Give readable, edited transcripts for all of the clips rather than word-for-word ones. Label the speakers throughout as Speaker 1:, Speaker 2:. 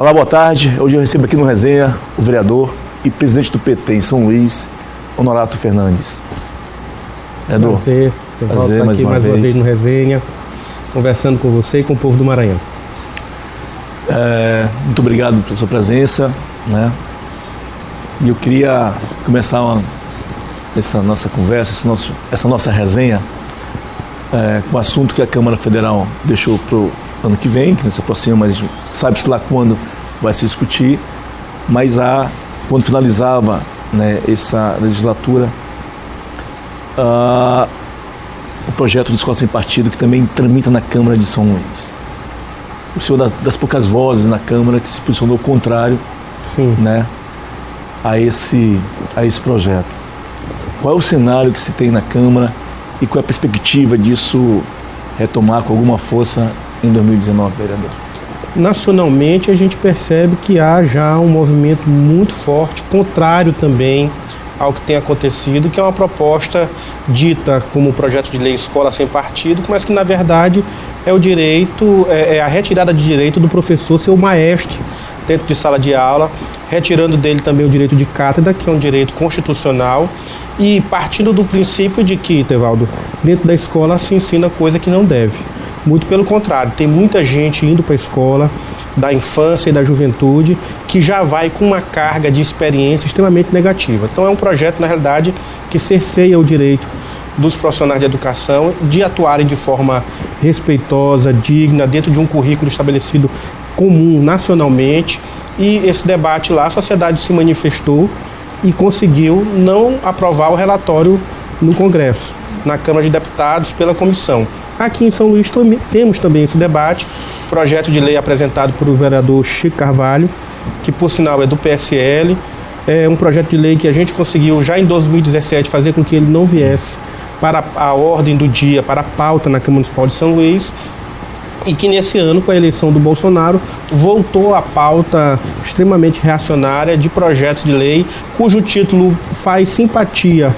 Speaker 1: Olá, boa tarde. Hoje eu recebo aqui no Resenha o vereador e presidente do PT em São Luís, Honorato Fernandes.
Speaker 2: Vereador, prazer estar aqui mais uma vez no Resenha, conversando com você e com o povo do Maranhão.
Speaker 1: Muito obrigado pela sua presença, né? E eu queria começar essa nossa conversa, essa nossa resenha, com um assunto que a Câmara Federal deixou para o ano que vem, que não se aproxima, mas sabe-se lá quando vai se discutir, mas quando finalizava, né, essa legislatura, o projeto de escola sem partido, que também tramita na Câmara de São Luís. O senhor das poucas vozes na Câmara que se posicionou contrário, né, a esse projeto. Qual é o cenário que se tem na Câmara e qual é a perspectiva disso retomar com alguma força em 2019, vereador?
Speaker 2: Nacionalmente, a gente percebe que há já um movimento muito forte, contrário também ao que tem acontecido, que é uma proposta dita como projeto de lei Escola Sem Partido, mas que, na verdade, é o direito, é a retirada de direito do professor ser o maestro dentro de sala de aula, retirando dele também o direito de cátedra, que é um direito constitucional, e partindo do princípio de que, Tevaldo, dentro da escola se ensina coisa que não deve. Muito pelo contrário, tem muita gente indo para a escola da infância e da juventude que já vai com uma carga de experiência extremamente negativa. Então é um projeto, na realidade, que cerceia o direito dos profissionais de educação de atuarem de forma respeitosa, digna, dentro de um currículo estabelecido comum nacionalmente. E esse debate lá, a sociedade se manifestou e conseguiu não aprovar o relatório no Congresso, na Câmara de Deputados, pela comissão. Aqui em São Luís temos também esse debate, projeto de lei apresentado por o vereador Chico Carvalho, que por sinal é do PSL, é um projeto de lei que a gente conseguiu já em 2017 fazer com que ele não viesse para a ordem do dia, para a pauta na Câmara Municipal de São Luís, e que nesse ano, com a eleição do Bolsonaro, voltou à pauta extremamente reacionária de projetos de lei, cujo título faz simpatia,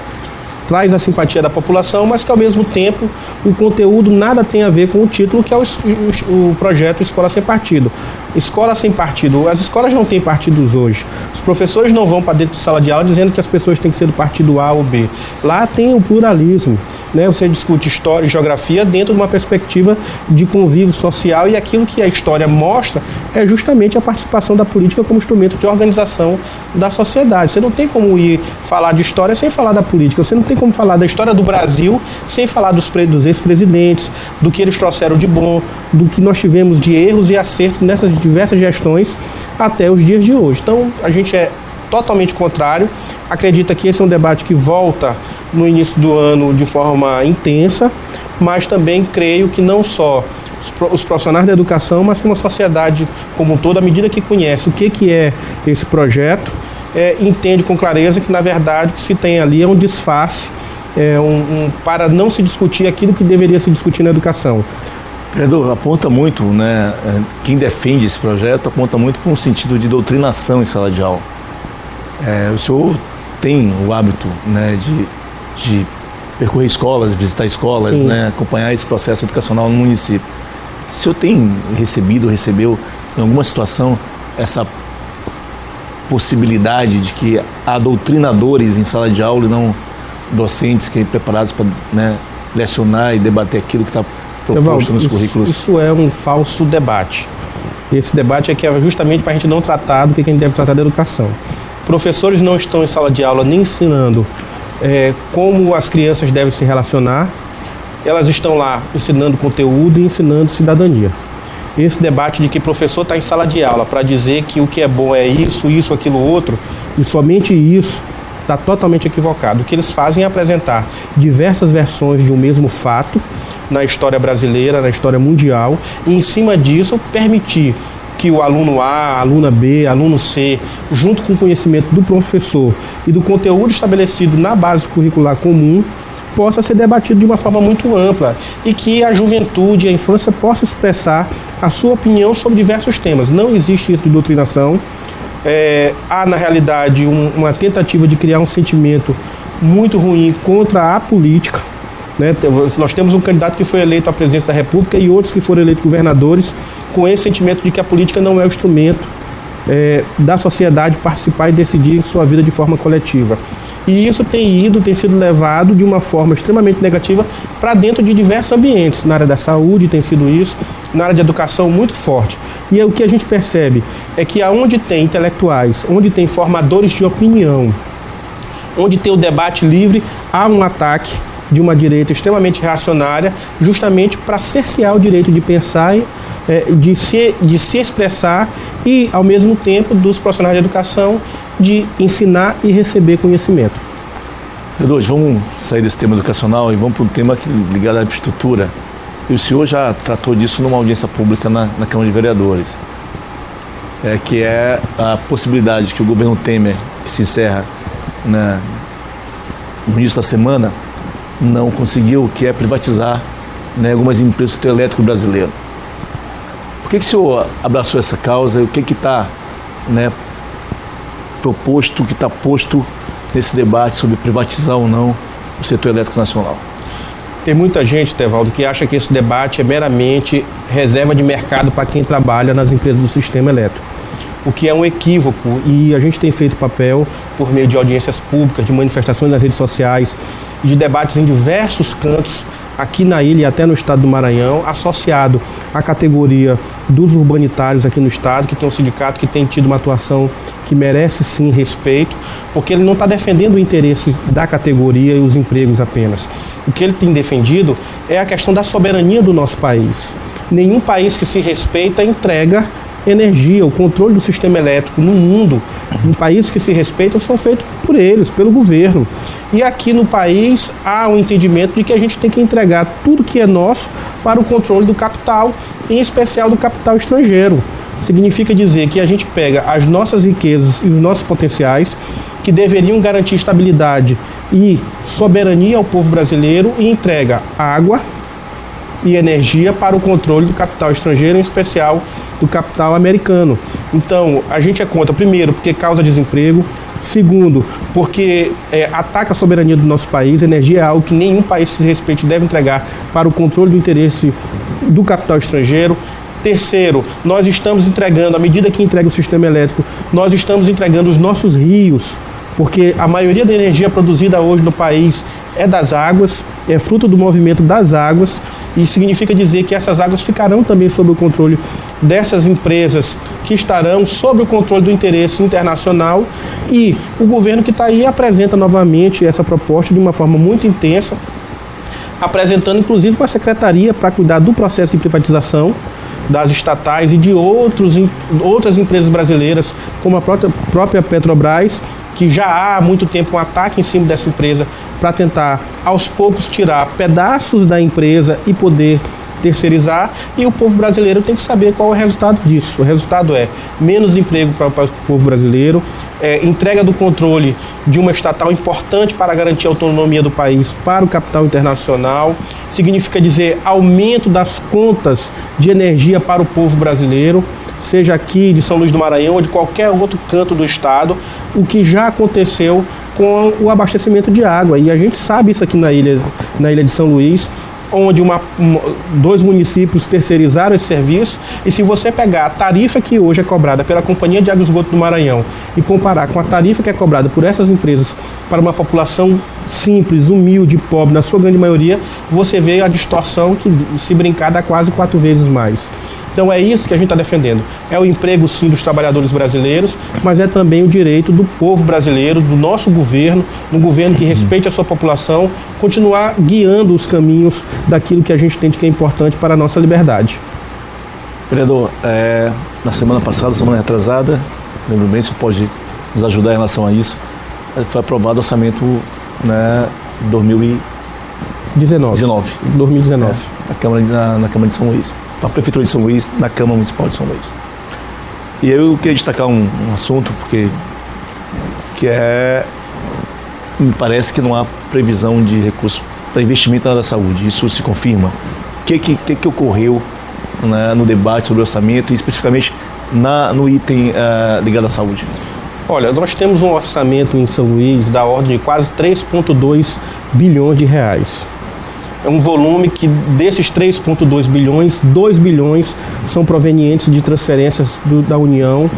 Speaker 2: traz a simpatia da população, mas que ao mesmo tempo o conteúdo nada tem a ver com o título, que é o projeto Escola Sem Partido. Escola sem partido. As escolas não têm partidos hoje. Os professores não vão para dentro de sala de aula dizendo que as pessoas têm que ser do partido A ou B. Lá tem o pluralismo, né? Você discute história e geografia dentro de uma perspectiva de convívio social, e aquilo que a história mostra é justamente a participação da política como instrumento de organização da sociedade. Você não tem como ir falar de história sem falar da política. Você não tem como falar da história do Brasil sem falar dos ex-presidentes, do que eles trouxeram de bom, do que nós tivemos de erros e acertos nessas diversas gestões até os dias de hoje. Então, a gente é totalmente contrário, acredita que esse é um debate que volta no início do ano de forma intensa, mas também creio que não só os profissionais da educação, mas como a sociedade como um todo, à medida que conhece o que é esse projeto, entende com clareza que, na verdade, o que se tem ali é um disfarce para não se discutir aquilo que deveria se discutir na educação.
Speaker 1: Vereador, aponta muito, né, quem defende esse projeto aponta muito para um sentido de doutrinação em sala de aula. O senhor tem o hábito, né, de percorrer escolas, visitar escolas, né, acompanhar esse processo educacional no município. O senhor tem recebeu em alguma situação essa possibilidade de que há doutrinadores em sala de aula e não docentes que preparados para, né, lecionar e debater aquilo que está proposto nos currículos?
Speaker 2: Isso é um falso debate. Esse debate é justamente para a gente não tratar do que a gente deve tratar da educação. Professores não estão em sala de aula nem ensinando como as crianças devem se relacionar, elas estão lá ensinando conteúdo e ensinando cidadania. Esse debate de que professor está em sala de aula para dizer que o que é bom é isso, aquilo, outro, e somente isso, está totalmente equivocado. O que eles fazem é apresentar diversas versões de um mesmo fato na história brasileira, na história mundial, e em cima disso permitir que o aluno A, aluna B, aluno C, junto com o conhecimento do professor e do conteúdo estabelecido na base curricular comum, possa ser debatido de uma forma muito ampla e que a juventude, a infância possa expressar a sua opinião sobre diversos temas. Não existe isso de doutrinação. Há, na realidade, uma tentativa de criar um sentimento muito ruim contra a política, né? Nós temos um candidato que foi eleito à presidência da República e outros que foram eleitos governadores com esse sentimento de que a política não é o instrumento da sociedade participar e decidir sua vida de forma coletiva. E isso tem sido levado de uma forma extremamente negativa para dentro de diversos ambientes. Na área da saúde tem sido isso, na área de educação muito forte. E o que a gente percebe é que aonde tem intelectuais, onde tem formadores de opinião, onde tem o debate livre, há um ataque de uma direita extremamente reacionária, justamente para cercear o direito de pensar, de se expressar e, ao mesmo tempo, dos profissionais de educação, de ensinar e receber conhecimento.
Speaker 1: Hoje vamos sair desse tema educacional e vamos para um tema ligado à infraestrutura. E o senhor já tratou disso numa audiência pública na Câmara de Vereadores, que é a possibilidade que o governo Temer, que se encerra no início da semana, não conseguiu, que é privatizar algumas empresas do setor elétrico brasileiro. Por que o senhor abraçou essa causa e o que está proposto, que está posto nesse debate sobre privatizar ou não o setor elétrico nacional?
Speaker 2: Tem muita gente, Tevaldo, que acha que esse debate é meramente reserva de mercado para quem trabalha nas empresas do sistema elétrico, o que é um equívoco, e a gente tem feito papel por meio de audiências públicas, de manifestações nas redes sociais, de debates em diversos cantos aqui na ilha e até no estado do Maranhão, associado à categoria dos urbanitários aqui no estado, que tem um sindicato que tem tido uma atuação que merece sim respeito, porque ele não está defendendo o interesse da categoria e os empregos apenas. O que ele tem defendido é a questão da soberania do nosso país. Nenhum país que se respeita entrega energia, o controle do sistema elétrico no mundo, em países que se respeitam, são feitos por eles, pelo governo. E aqui no país há um entendimento de que a gente tem que entregar tudo que é nosso para o controle do capital, em especial do capital estrangeiro. Significa dizer que a gente pega as nossas riquezas e os nossos potenciais, que deveriam garantir estabilidade e soberania ao povo brasileiro, e entrega água e energia para o controle do capital estrangeiro, em especial do capital americano. Então, a gente é contra, primeiro, porque causa desemprego, segundo, porque ataca a soberania do nosso país. Energia é algo que nenhum país que se respeite deve entregar para o controle do interesse do capital estrangeiro. Terceiro, nós estamos entregando, à medida que entrega o sistema elétrico, nós estamos entregando os nossos rios, porque a maioria da energia produzida hoje no país é das águas, é fruto do movimento das águas, e significa dizer que essas águas ficarão também sob o controle dessas empresas, que estarão sob o controle do interesse internacional, e o governo que está aí apresenta novamente essa proposta de uma forma muito intensa, apresentando inclusive uma secretaria para cuidar do processo de privatização das estatais e de outras empresas brasileiras, como a própria Petrobras, que já há muito tempo um ataque em cima dessa empresa para tentar, aos poucos, tirar pedaços da empresa e poder terceirizar, e o povo brasileiro tem que saber qual é o resultado disso. O resultado é menos emprego para o povo brasileiro, entrega do controle de uma estatal importante para garantir a autonomia do país para o capital internacional, significa dizer aumento das contas de energia para o povo brasileiro, seja aqui de São Luís do Maranhão ou de qualquer outro canto do estado, o que já aconteceu com o abastecimento de água. E a gente sabe isso aqui na ilha de São Luís, onde dois municípios terceirizaram esse serviço, e se você pegar a tarifa que hoje é cobrada pela Companhia de Água e Esgoto do Maranhão e comparar com a tarifa que é cobrada por essas empresas para uma população simples, humilde, pobre, na sua grande maioria, você vê a distorção que, se brincar, dá quase 4 vezes mais. Então é isso que a gente está defendendo. É o emprego, sim, dos trabalhadores brasileiros, mas é também o direito do povo brasileiro, do nosso governo, um governo que respeite a sua população, continuar guiando os caminhos daquilo que a gente entende que é importante para a nossa liberdade.
Speaker 1: Vereador, na semana passada, semana retrasada, lembro bem, você pode nos ajudar em relação a isso, foi aprovado o orçamento 2019. Na Câmara de São Luís. A Prefeitura de São Luís, na Câmara Municipal de São Luís. E eu queria destacar um assunto, porque me parece que não há previsão de recursos para investimento na área da saúde. Isso se confirma. O que ocorreu no debate sobre o orçamento, e especificamente no item ligado à saúde?
Speaker 2: Olha, nós temos um orçamento em São Luís da ordem de quase 3,2 bilhões de reais. É um volume que, desses 3,2 bilhões, 2 bilhões são provenientes de transferências da União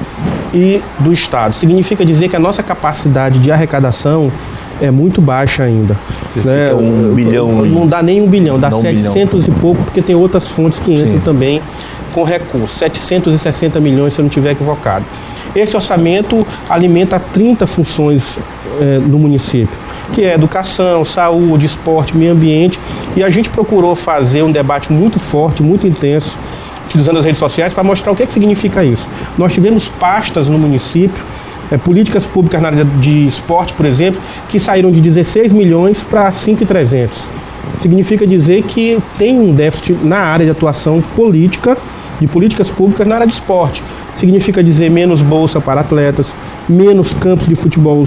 Speaker 2: e do Estado. Significa dizer que a nossa capacidade de arrecadação é muito baixa ainda.
Speaker 1: Você fica 1 bilhão.
Speaker 2: Não dá nem 1 bilhão, dá 700 e pouco, porque tem outras fontes que entram também com recursos. 760 milhões, se eu não estiver equivocado. Esse orçamento alimenta 30 funções no município, que é educação, saúde, esporte, meio ambiente, e a gente procurou fazer um debate muito forte, muito intenso, utilizando as redes sociais para mostrar o que significa isso. Nós tivemos pastas no município, políticas públicas na área de esporte, por exemplo, que saíram de 16 milhões para 5.300. Significa dizer que tem um déficit na área de atuação política, de políticas públicas na área de esporte. Significa dizer menos bolsa para atletas, menos campos de futebol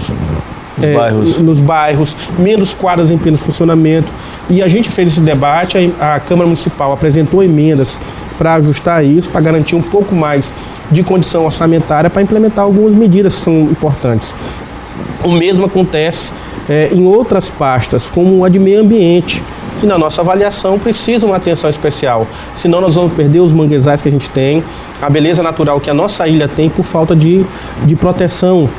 Speaker 2: nos bairros, menos quadras em pleno funcionamento. E a gente fez esse debate, a Câmara Municipal apresentou emendas para ajustar isso, para garantir um pouco mais de condição orçamentária para implementar algumas medidas que são importantes. O mesmo acontece em outras pastas, como a de meio ambiente, que na nossa avaliação precisa uma atenção especial. Senão nós vamos perder os manguezais que a gente tem, a beleza natural que a nossa ilha tem por falta de proteção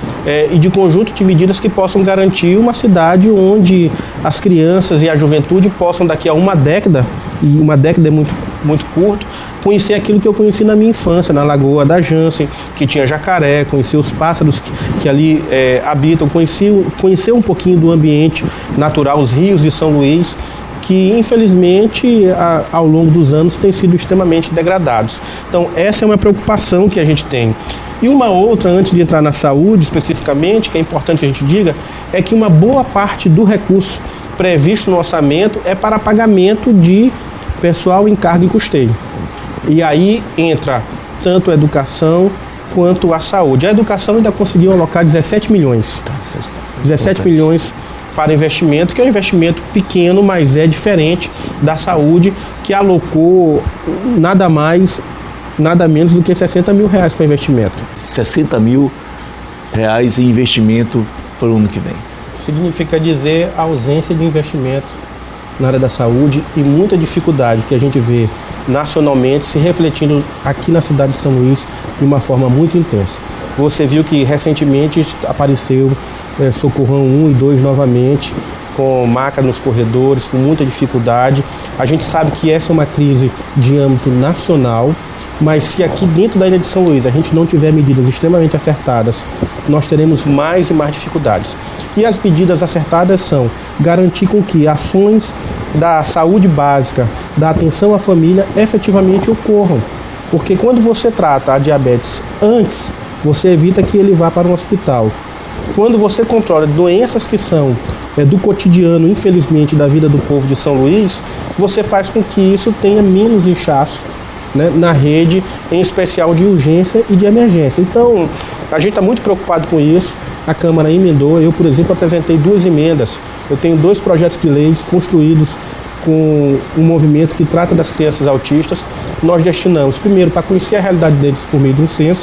Speaker 2: e de conjunto de medidas que possam garantir uma cidade onde as crianças e a juventude possam daqui a uma década, e uma década é muito curto, conhecer aquilo que eu conheci na minha infância, na Lagoa da Jansen, que tinha jacaré, conhecer os pássaros que ali habitam, conhecer um pouquinho do ambiente natural, os rios de São Luís, que infelizmente ao longo dos anos têm sido extremamente degradados. Então essa é uma preocupação que a gente tem. E uma outra, antes de entrar na saúde especificamente, que é importante que a gente diga, é que uma boa parte do recurso previsto no orçamento é para pagamento de pessoal em cargo e custeio. E aí entra tanto a educação quanto a saúde. A educação ainda conseguiu alocar 17 milhões. 17 milhões para investimento, que é um investimento pequeno, mas é diferente da saúde, que alocou nada mais, nada menos do que 60 mil reais para investimento.
Speaker 1: 60 mil reais em investimento para o ano que vem.
Speaker 2: Significa dizer a ausência de investimento na área da saúde e muita dificuldade que a gente vê nacionalmente se refletindo aqui na cidade de São Luís de uma forma muito intensa. Você viu que recentemente apareceu Socorrão 1 e 2 novamente, com maca nos corredores, com muita dificuldade. A gente sabe que essa é uma crise de âmbito nacional, mas se aqui dentro da ilha de São Luís a gente não tiver medidas extremamente acertadas, nós teremos mais e mais dificuldades. E as medidas acertadas são garantir com que ações da saúde básica, da atenção à família, efetivamente ocorram. Porque quando você trata a diabetes antes, você evita que ele vá para um hospital. Quando você controla doenças que são do cotidiano, infelizmente, da vida do povo de São Luís, você faz com que isso tenha menos inchaço, né, na rede, em especial de urgência e de emergência. Então, a gente está muito preocupado com isso. A Câmara emendou. Eu, por exemplo, apresentei 2 emendas. Eu tenho 2 projetos de leis construídos com um movimento que trata das crianças autistas. Nós destinamos, primeiro, para conhecer a realidade deles por meio de um censo.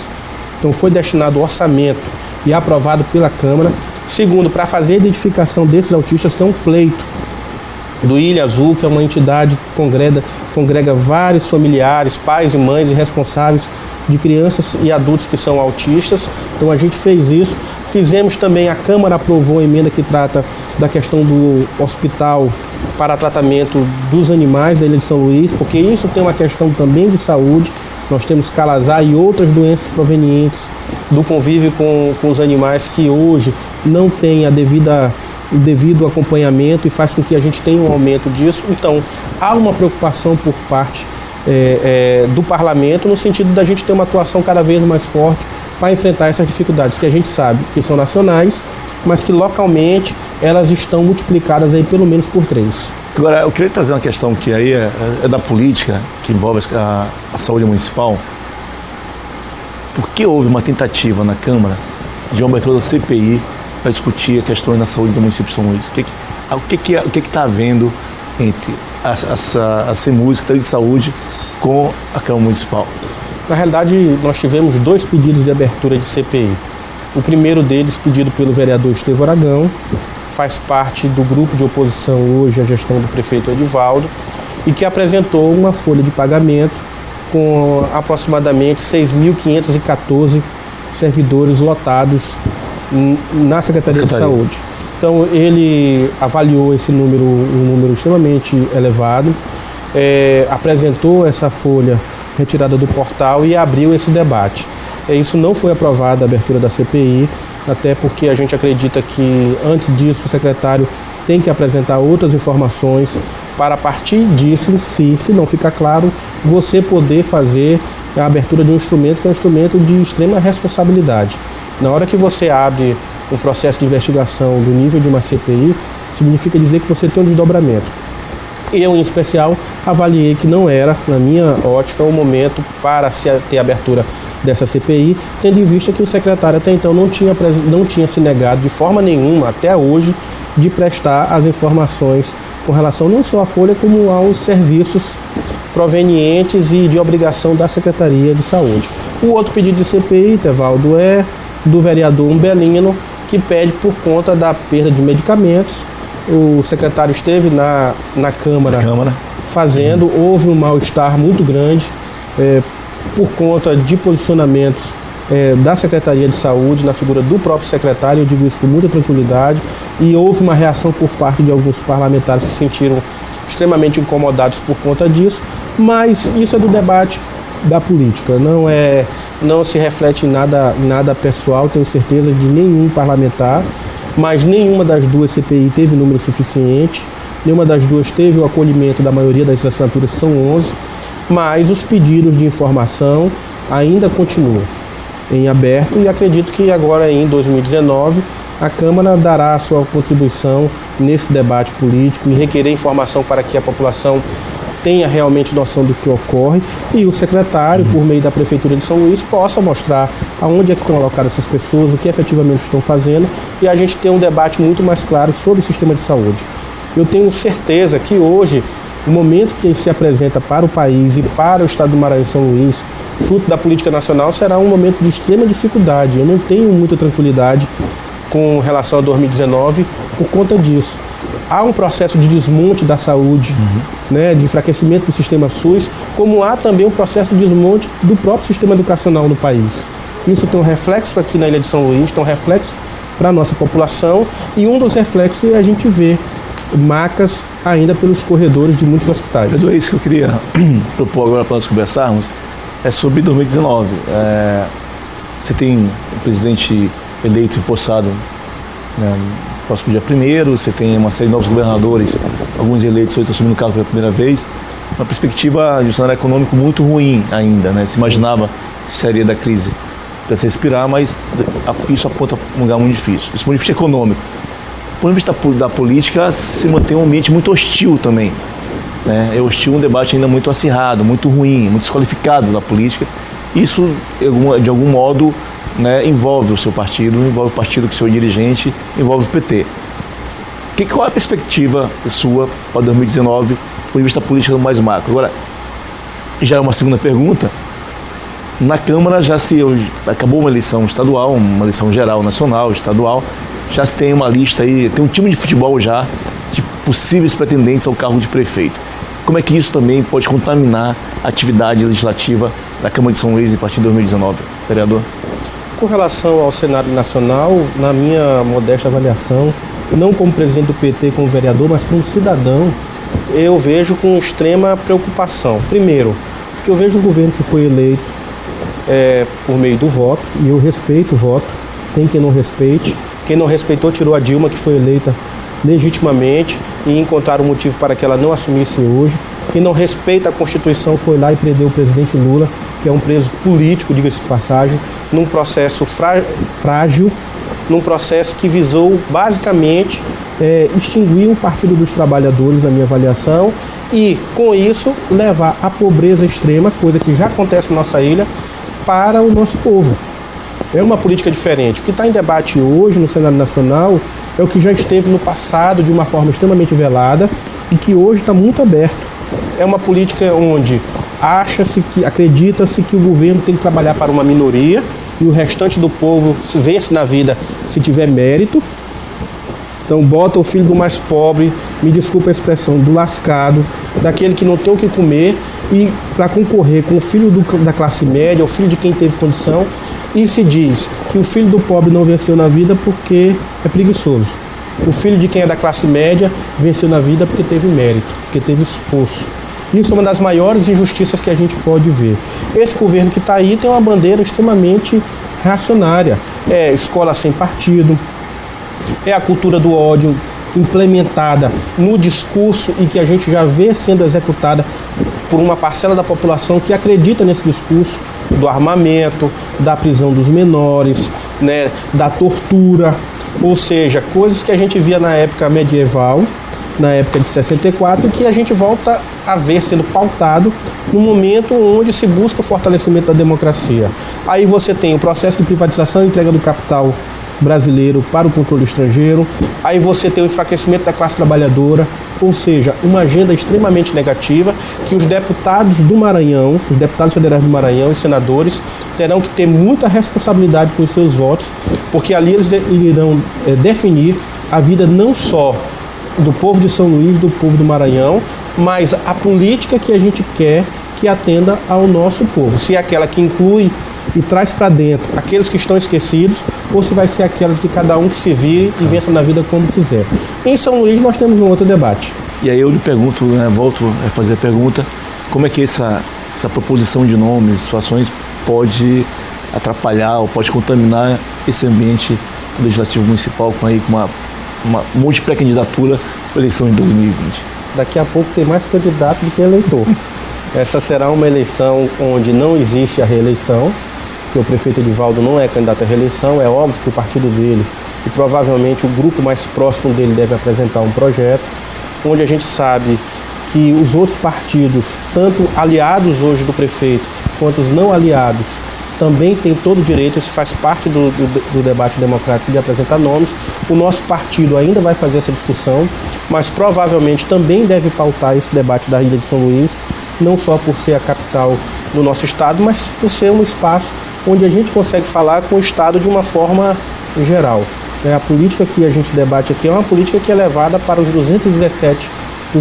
Speaker 2: Então, foi destinado orçamento e aprovado pela Câmara. Segundo, para fazer a identificação desses autistas, tem um pleito do Ilha Azul, que é uma entidade que congrega vários familiares, pais e mães e responsáveis de crianças e adultos que são autistas. Então a gente fez isso. Fizemos também, a Câmara aprovou a emenda que trata da questão do hospital para tratamento dos animais da Ilha de São Luís, porque isso tem uma questão também de saúde. Nós temos calazar e outras doenças provenientes do convívio com os animais que hoje não tem o devido acompanhamento e faz com que a gente tenha um aumento disso. Então, há uma preocupação por parte do parlamento no sentido da gente ter uma atuação cada vez mais forte para enfrentar essas dificuldades que a gente sabe que são nacionais, mas que localmente elas estão multiplicadas aí pelo menos por 3.
Speaker 1: Agora, eu queria trazer uma questão que aí é da política, que envolve a saúde municipal. Por que houve uma tentativa na Câmara de uma abertura da CPI para discutir a questão da saúde do município de São Luís? O que está havendo entre a CEMUS, Secretaria de Saúde, com a Câmara Municipal?
Speaker 2: Na realidade, nós tivemos 2 pedidos de abertura de CPI. O primeiro deles, pedido pelo vereador Estevão Aragão, faz parte do grupo de oposição hoje à gestão do prefeito Edivaldo e que apresentou uma folha de pagamento com aproximadamente 6.514 servidores lotados na Secretaria de Saúde. Então ele avaliou esse número, um número extremamente elevado, apresentou essa folha retirada do portal e abriu esse debate. Isso não foi aprovado, a abertura da CPI, até porque a gente acredita que antes disso o secretário tem que apresentar outras informações para, a partir disso em si, se não ficar claro, você poder fazer a abertura de um instrumento que é um instrumento de extrema responsabilidade. Na hora que você abre um processo de investigação do nível de uma CPI, significa dizer que você tem um desdobramento. Eu, em especial, avaliei que não era, na minha ótica, o momento para se ter abertura dessa CPI, tendo em vista que o secretário até então não tinha se negado de forma nenhuma, até hoje, de prestar as informações com relação não só à Folha, como aos serviços provenientes e de obrigação da Secretaria de Saúde. O outro pedido de CPI, Tevaldo, é do vereador Umbelino, que pede por conta da perda de medicamentos. O secretário esteve na Câmara fazendo, houve um mal-estar muito grande por conta de posicionamentos da Secretaria de Saúde, na figura do próprio secretário, eu digo isso com muita tranquilidade, e houve uma reação por parte de alguns parlamentares que se sentiram extremamente incomodados por conta disso, mas isso é do debate da política, não se reflete em nada pessoal, tenho certeza de nenhum parlamentar, mas nenhuma das duas CPI teve número suficiente, nenhuma das duas teve o acolhimento da maioria das assinaturas, são 11, mas os pedidos de informação ainda continuam em aberto e acredito que agora em 2019 a Câmara dará a sua contribuição nesse debate político e requerer informação para que a população tenha realmente noção do que ocorre e o secretário, por meio da Prefeitura de São Luís, possa mostrar aonde é que estão alocadas essas pessoas, o que efetivamente estão fazendo e a gente ter um debate muito mais claro sobre o sistema de saúde. Eu tenho certeza que hoje, o momento que se apresenta para o país e para o estado do Maranhão e São Luís, fruto da política nacional, será um momento de extrema dificuldade. Eu não tenho muita tranquilidade com relação a 2019 por conta disso. Há um processo de desmonte da saúde, de enfraquecimento do sistema SUS, como há também um processo de desmonte do próprio sistema educacional no país. Isso tem um reflexo aqui na Ilha de São Luís, tem um reflexo para a nossa população e um dos reflexos é a gente ver macas ainda pelos corredores de muitos hospitais.
Speaker 1: Mas é isso que eu queria propor agora para nós conversarmos, é sobre 2019. Você tem o presidente eleito e empossado próximo dia 1º, você tem uma série de novos governadores, alguns eleitos hoje estão assumindo o cargo pela primeira vez, uma perspectiva de um cenário econômico muito ruim ainda, Se imaginava que seria da crise para se respirar, mas isso aponta para um lugar muito difícil. Isso é muito difícil econômico. Do ponto de vista da política, se mantém um ambiente muito hostil também. É hostil, um debate ainda muito acirrado, muito ruim, muito desqualificado da política. Isso, de algum modo, envolve o seu partido, envolve o partido que o seu é dirigente, envolve o PT. Qual é a perspectiva sua para 2019, do ponto de vista político mais macro? Agora, já é uma segunda pergunta. Na Câmara acabou uma eleição estadual, uma eleição geral, nacional, estadual, já se tem uma lista aí, tem um time de futebol já de possíveis pretendentes ao cargo de prefeito. Como é que isso também pode contaminar a atividade legislativa da Câmara de São Luís a partir de 2019, vereador?
Speaker 2: Com relação ao cenário nacional, na minha modesta avaliação, não como presidente do PT, como vereador, mas como cidadão, eu vejo com extrema preocupação. Primeiro, porque eu vejo um governo que foi eleito por meio do voto, e eu respeito o voto, tem quem não respeite. Quem não respeitou tirou a Dilma, que foi eleita legitimamente, e encontraram motivo para que ela não assumisse hoje. Quem não respeita a Constituição foi lá e prendeu o presidente Lula, que é um preso político, diga-se de passagem, num processo frágil, num processo que visou basicamente extinguir o Partido dos Trabalhadores, na minha avaliação, e com isso levar a pobreza extrema, coisa que já acontece na nossa ilha, para o nosso povo. É uma política diferente. O que está em debate hoje no cenário nacional é o que já esteve no passado de uma forma extremamente velada e que hoje está muito aberto. É uma política onde acredita-se que o governo tem que trabalhar para uma minoria e o restante do povo vence na vida se tiver mérito. Então bota o filho do mais pobre, me desculpa a expressão, do lascado, daquele que não tem o que comer, e para concorrer com o filho da classe média, o filho de quem teve condição, e se diz que o filho do pobre não venceu na vida porque é preguiçoso. O filho de quem é da classe média venceu na vida porque teve mérito, porque teve esforço. Isso é uma das maiores injustiças que a gente pode ver. Esse governo que está aí tem uma bandeira extremamente reacionária. É escola sem partido, é a cultura do ódio implementada no discurso e que a gente já vê sendo executada por uma parcela da população que acredita nesse discurso do armamento, da prisão dos menores, né, da tortura, ou seja, coisas que a gente via na época medieval, na época de 64, e que a gente volta a ver sendo pautado no momento onde se busca o fortalecimento da democracia. Aí você tem o processo de privatização e entrega do capital brasileiro para o controle estrangeiro, aí você tem o enfraquecimento da classe trabalhadora, ou seja, uma agenda extremamente negativa que os deputados do Maranhão, os deputados federais do Maranhão e senadores terão que ter muita responsabilidade com os seus votos, porque ali eles irão definir a vida não só do povo de São Luís, do povo do Maranhão, mas a política que a gente quer que atenda ao nosso povo, se é aquela que inclui e traz para dentro aqueles que estão esquecidos, ou se vai ser aquela de cada um que se vire e vença na vida como quiser. Em São Luís nós temos um outro debate.
Speaker 1: E aí eu lhe pergunto, volto a fazer a pergunta, como é que essa proposição de nomes, situações pode atrapalhar ou pode contaminar esse ambiente legislativo municipal com uma multi-pré-candidatura para a eleição em 2020?
Speaker 2: Daqui a pouco tem mais candidato do que eleitor. Essa será uma eleição onde não existe a reeleição, que o prefeito Edivaldo não é candidato à reeleição, é óbvio que o partido dele e provavelmente o grupo mais próximo dele deve apresentar um projeto, onde a gente sabe que os outros partidos, tanto aliados hoje do prefeito, quanto os não aliados, também têm todo o direito, isso faz parte do debate democrático de apresentar nomes. O nosso partido ainda vai fazer essa discussão, mas provavelmente também deve pautar esse debate da Ilha de São Luís, não só por ser a capital do nosso estado, mas por ser um espaço onde a gente consegue falar com o estado de uma forma geral. A política que a gente debate aqui é uma política que é levada para os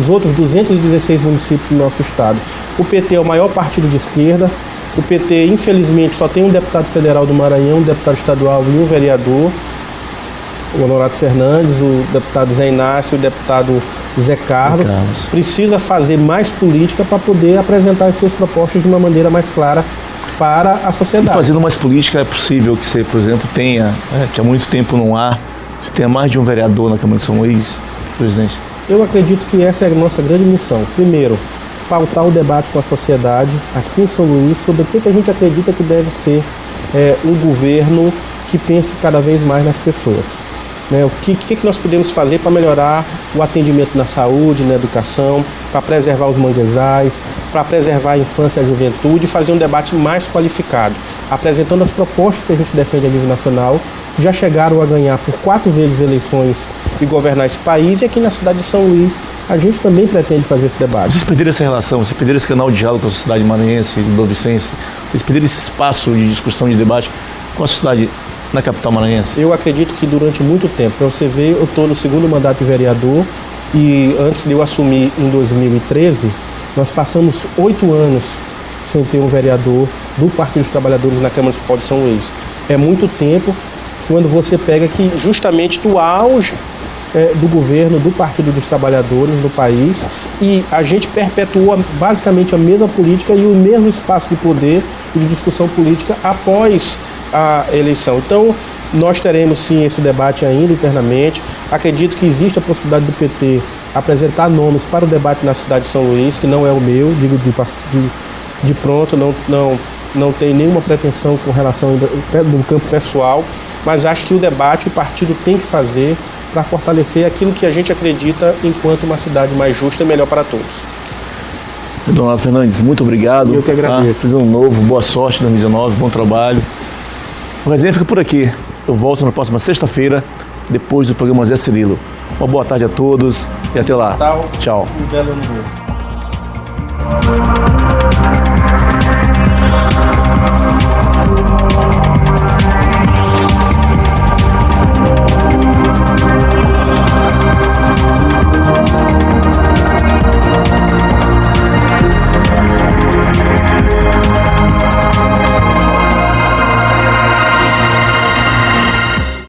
Speaker 2: outros 216 municípios do nosso estado. O PT é o maior partido de esquerda, o PT infelizmente só tem um deputado federal do Maranhão, um deputado estadual e um vereador, o Honorato Fernandes, o deputado Zé Inácio, o deputado Zé Carlos. Precisa fazer mais política para poder apresentar as suas propostas de uma maneira mais clara para a sociedade.
Speaker 1: E fazendo mais política é possível que você, por exemplo, tenha, que há muito tempo não há, você tenha mais de um vereador na Câmara de São Luís, presidente?
Speaker 2: Eu acredito que essa é a nossa grande missão. Primeiro, pautar o debate com a sociedade aqui em São Luís sobre o que a gente acredita que deve ser um governo que pense cada vez mais nas pessoas. O que nós podemos fazer para melhorar o atendimento na saúde, na educação, para preservar os manguezais, para preservar a infância e a juventude e fazer um debate mais qualificado, apresentando as propostas que a gente defende a nível nacional, que já chegaram a ganhar por 4 vezes eleições e governar esse país, e aqui na cidade de São Luís a gente também pretende fazer esse debate.
Speaker 1: Vocês perderam essa relação, vocês perderam esse canal de diálogo com a sociedade maranhense, novicense, vocês perderam esse espaço de discussão, de debate com a sociedade na capital maranhense?
Speaker 2: Eu acredito que durante muito tempo, para você ver, eu estou no 2º mandato de vereador e antes de eu assumir em 2013, nós passamos 8 anos sem ter um vereador do Partido dos Trabalhadores na Câmara Municipal de São Luís. É muito tempo quando você pega que justamente do auge do governo do Partido dos Trabalhadores no país, e a gente perpetua basicamente a mesma política e o mesmo espaço de poder e de discussão política após a eleição. Então, nós teremos sim esse debate ainda internamente. Acredito que existe a possibilidade do PT apresentar nomes para o debate na cidade de São Luís, que não é o meu, digo de pronto, não tem nenhuma pretensão com relação do campo pessoal, mas acho que o debate o partido tem que fazer para fortalecer aquilo que a gente acredita enquanto uma cidade mais justa e melhor para todos.
Speaker 1: Honorato Fernandes, muito obrigado.
Speaker 2: Eu que agradeço.
Speaker 1: Fiz um novo, boa sorte na 2019, bom trabalho. O resenha fica por aqui. Eu volto na próxima sexta-feira, depois do programa Zé Cirilo. Uma boa tarde a todos e até lá. Tchau.
Speaker 2: Um belo ano novo.